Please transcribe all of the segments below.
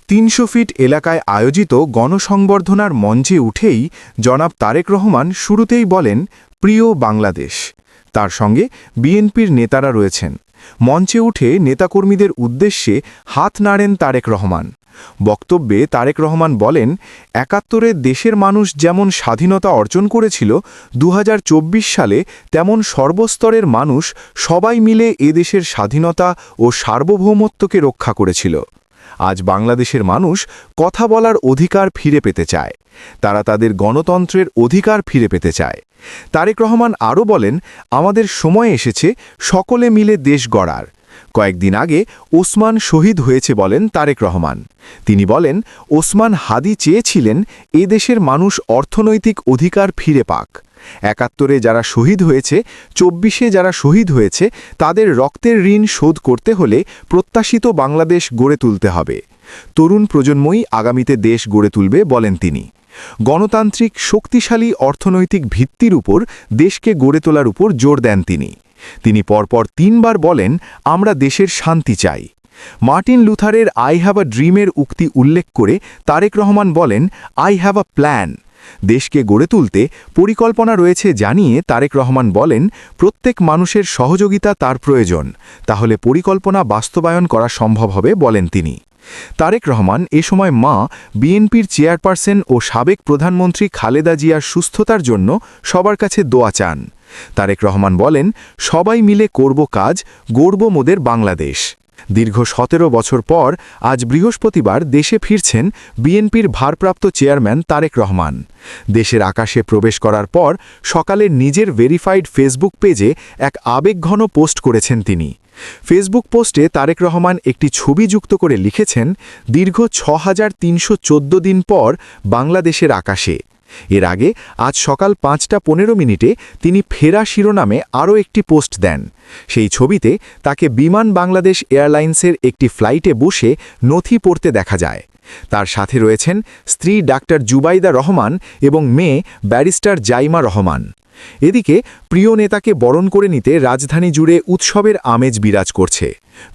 ৩০০ fit এলাকায় আয়োজিত গণসংবর্ধনার মঞ্চে উঠেই জনাব তারেক রহমান শুরুতেই বলেন, প্রিয় বাংলাদেশ। তার সঙ্গে বিএনপির নেতারা রয়েছেন। মঞ্চে উঠে নেতাকর্মীদের উদ্দেশ্যে হাত নাড়েন তারেক রহমান। বক্তব্যে তারেক রহমান বলেন, ৭১-এ দেশের মানুষ যেমন স্বাধীনতা অর্জন করেছিল, ২০২৪ সালে তেমন সর্বস্তরের মানুষ সবাই মিলে এদেশের স্বাধীনতা ও সার্বভৌমত্বকে রক্ষা করেছিল। আজ বাংলাদেশের মানুষ কথা বলার অধিকার ফিরে পেতে চায়। তারা তাদের গণতন্ত্রের অধিকার ফিরে পেতে চায়। তারেক রহমান আরও বলেন, আমাদের সময় এসেছে সকলে মিলে দেশ গড়ার। কয়েকদিন আগে ওসমান শহীদ হয়েছে বলেন তারেক রহমান। তিনি বলেন, ওসমান হাদি চেয়েছিলেন এদেশের মানুষ অর্থনৈতিক অধিকার ফিরে পাক। ৭১-এ যারা শহীদ হয়েছে, ২৪-এ যারা শহীদ হয়েছে, তাদের রক্তের ঋণ শোধ করতে হলে প্রত্যাশিত বাংলাদেশ গড়ে তুলতে হবে। তরুণ প্রজন্মই আগামীতে দেশ গড়ে তুলবে বলেন তিনি। গণতান্ত্রিক শক্তিশালী অর্থনৈতিক ভিত্তির উপর দেশকে গড়ে তোলার উপর জোর দেন তিনি। তিনি পরপর ৩ বার বলেন, আমরা দেশের শান্তি চাই। মার্টিন লুথারের আই হ্যাভ আ ড্রিমের উক্তি উল্লেখ করে তারেক রহমান বলেন, আই হ্যাভ আ প্ল্যান। দেশকে গড়ে তুলতে পরিকল্পনা রয়েছে জানিয়ে তারেক রহমান বলেন, প্রত্যেক মানুষের সহযোগিতা তার প্রয়োজন, তাহলে পরিকল্পনা বাস্তবায়ন করা সম্ভব হবে বলেন তিনি। তারেক রহমান এ সময় বিএনপির চেয়ারপারসন ও সাবেক প্রধানমন্ত্রী খালেদা জিয়ার সুস্থতার জন্য সবার কাছে দোয়া চান। তারেক রহমান বলেন, সবাই মিলে করব কাজ, গড়ব মোদের বাংলাদেশ। দীর্ঘ ১৭ বছর পর আজ বৃহস্পতিবার দেশে ফিরছেন বিএনপির ভারপ্রাপ্ত চেয়ারম্যান তারেক রহমান। দেশের আকাশে প্রবেশ করার পর সকালে নিজের ভেরিফাইড ফেসবুক পেজে এক আবেগঘন পোস্ট করেছেন তিনি। ফেসবুক পোস্টে তারেক রহমান একটি ছবি যুক্ত করে লিখেছেন, দীর্ঘ ৬৩১৪ দিন পর বাংলাদেশের আকাশে। এর আগে আজ সকাল ৫টা ১৫ মিনিটে তিনি ফেরা শিরোনামে আরও একটি পোস্ট দেন। সেই ছবিতে তাকে বিমান বাংলাদেশ এয়ারলাইন্সের একটি ফ্লাইটে বসে নথি পড়তে দেখা যায়। তার সাথে রয়েছেন স্ত্রী ডাক্তার জুবাইদা রহমান এবং মেয়ে ব্যারিস্টার জাইমা রহমান। এদিকে প্রিয় নেতাকে বরণ করে নিতে রাজধানী জুড়ে উৎসবের আমেজ বিরাজ করছে।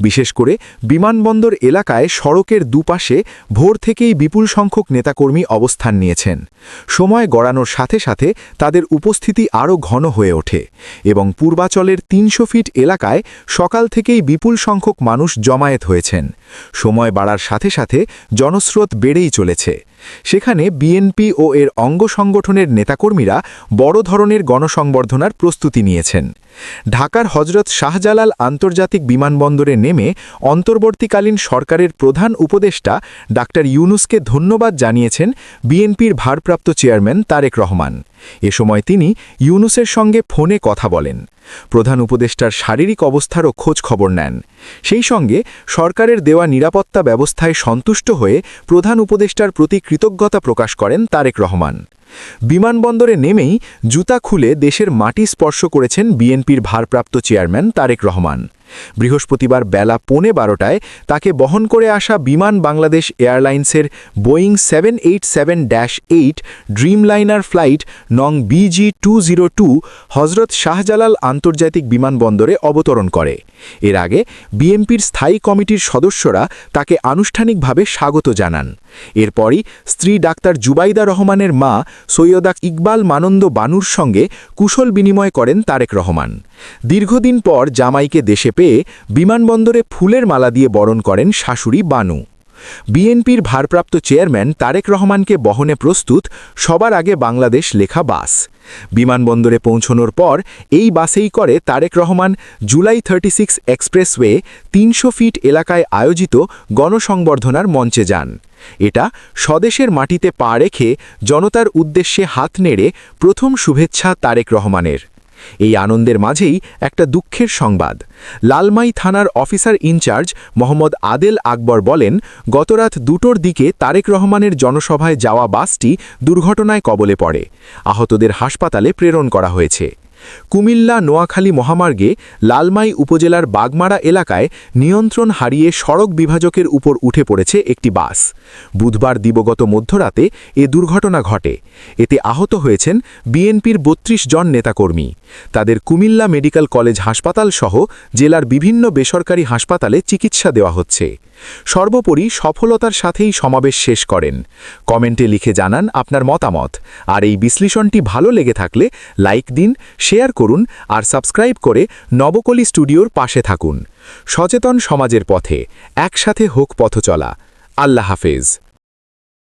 বিশেষ করে বিমানবন্দর এলাকায় সড়কের দুপাশে ভোর থেকেই বিপুল সংখ্যক নেতাকর্মী অবস্থান নিয়েছেন। সময় গড়ানোর সাথে সাথে তাদের উপস্থিতি আরও ঘন হয়ে ওঠে এবং পূর্বাচলের ৩০০ ফিট এলাকায় সকাল থেকেই বিপুল সংখ্যক মানুষ জমায়েত হয়েছেন। সময় বাড়ার সাথে সাথে জনস্রোত বেড়েই চলেছে। সেখানে বিএনপি ও এর অঙ্গ সংগঠনের নেতাকর্মীরা বড় ধরনের গণসংবর্ধনার প্রস্তুতি নিয়েছেন। ঢাকার হজরত শাহজালাল আন্তর্জাতিক বিমানবন্দরে নেমে অন্তর্বর্তীকালীন সরকারের প্রধান উপদেষ্টা ডাক্তার ইউনুসকে ধন্যবাদ জানিয়েছেন বিএনপির ভারপ্রাপ্ত চেয়ারম্যান তারেক রহমান। এ সময় তিনি ইউনুসের সঙ্গে ফোনে কথা বলেন। প্রধান উপদেষ্টার শারীরিক অবস্থারও খোঁজ খবর নেন। সেই সঙ্গে সরকারের দেওয়া নিরাপত্তা ব্যবস্থায় সন্তুষ্ট হয়ে প্রধান উপদেষ্টার প্রতি কৃতজ্ঞতা প্রকাশ করেন তারেক রহমান। বিমানবন্দরে নেমেই জুতা খুলে দেশের মাটি স্পর্শ করেছেন বিএনপির ভারপ্রাপ্ত চেয়ারম্যান তারেক রহমান। বৃহস্পতিবার বেলা ১৫:১২টায় তাকে বহন করে আসা বিমান বাংলাদেশ এয়ারলাইন্সের বোয়িং 787-8 ড্রিমলাইনার ফ্লাইট নং BG-202 হজরত শাহজালাল আন্তর্জাতিক বিমানবন্দরে অবতরণ করে। এর আগে বিএনপির স্থায়ী কমিটির সদস্যরা তাকে আনুষ্ঠানিকভাবে স্বাগত জানান। এরপরই স্ত্রী ডাক্তার জুবাইদা রহমানের মা সৈয়দা ইকবাল মানন্দ বানুর সঙ্গে কুশল বিনিময় করেন তারেক রহমান। দীর্ঘদিন পর জামাইকে দেশে পেয়ে বিমানবন্দরে ফুলের মালা দিয়ে বরণ করেন শাশুড়ি বানু। বিএনপির ভারপ্রাপ্ত চেয়ারম্যান তারেক রহমানকে বহনে প্রস্তুত সবার আগে বাংলাদেশ লেখা বাস। বিমানবন্দরে পৌঁছানোর পর এই বাসেই করে তারেক রহমান জুলাই 36 এক্সপ্রেসওয়ে ৩০০ ফিট এলাকায় আয়োজিত গণসংবর্ধনার মঞ্চে যান। এটা স্বদেশের মাটিতে পা রেখে জনতার উদ্দেশ্যে হাত নেড়ে প্রথম শুভেচ্ছা তারেক রহমানের। এই আনন্দের মাঝেই একটা দুঃখের সংবাদ। লালমাই থানার অফিসার ইনচার্জ মোহাম্মদ আদেল আকবর বলেন, গতরাত ২টোর দিকে তারেক রহমানের জনসভায় যাওয়া বাসটি দুর্ঘটনায় কবলে পড়ে। আহতদের হাসপাতালে প্রেরণ করা হয়েছে। কুমিল্লা নোয়াখালী মহামার্গে লালমাই উপজেলার বাগমারা এলাকায় নিয়ন্ত্রণ হারিয়ে সড়ক বিভাজকের উপর উঠে পড়েছে একটি বাস। বুধবার দিবগত মধ্যরাতে এ দুর্ঘটনা ঘটে। এতে আহত হয়েছেন বিএনপির ৩২ জন নেতাকর্মী। তাদের কুমিল্লা মেডিকেল কলেজ হাসপাতাল সহ জেলার বিভিন্ন বেসরকারি হাসপাতালে চিকিৎসা দেওয়া হচ্ছে। সর্বোপরি সফলতার সাথেই সমাবেশ শেষ করেন। কমেন্টে লিখে জানান আপনার মতামত, আর এই বিশ্লেষণটি ভালো লেগে থাকলে লাইক দিন, শেয়ার করুন আর সাবস্ক্রাইব করে নবকলি স্টুডিওর পাশে থাকুন। সচেতন সমাজের পথে একসাথে হোক পথচলা। আল্লাহ হাফেজ।